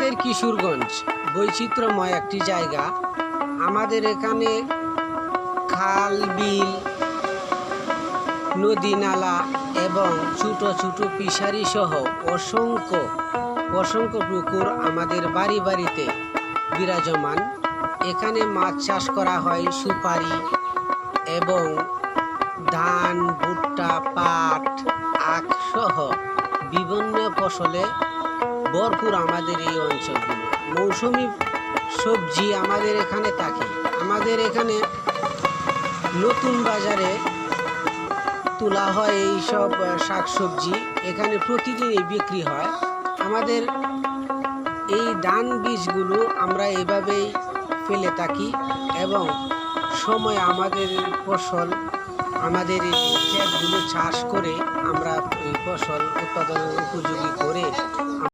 আমাদের কিশোরগঞ্জ বৈচিত্র্যময় একটি জায়গা। আমাদের এখানে খাল, বিল, নদী, নালা এবং ছোট ছোট ফিশারি সহ অসংখ্য পুকুর আমাদের বাড়ি বাড়িতে বিরাজমান। এখানে মাছ চাষ করা হয়, সুপারি এবং ধান, ভুট্টা, পাট, আখ সহ বিভিন্ন ফসলে ভরপুর আমাদের এই অঞ্চলগুলো। মৌসুমি সবজি আমাদের এখানে থাকে। আমাদের এখানে নতুন বাজারে তোলা হয় এই সব শাকসবজি, এখানে প্রতিদিনই বিক্রি হয়। আমাদের এই ধান বীজগুলো আমরা এইভাবেই ফেলে থাকি এবং সময় আমাদের ফসল, আমাদের এই ক্ষেতগুলো চাষ করে আমরা এই ফসল উৎপাদনের উপযোগী করে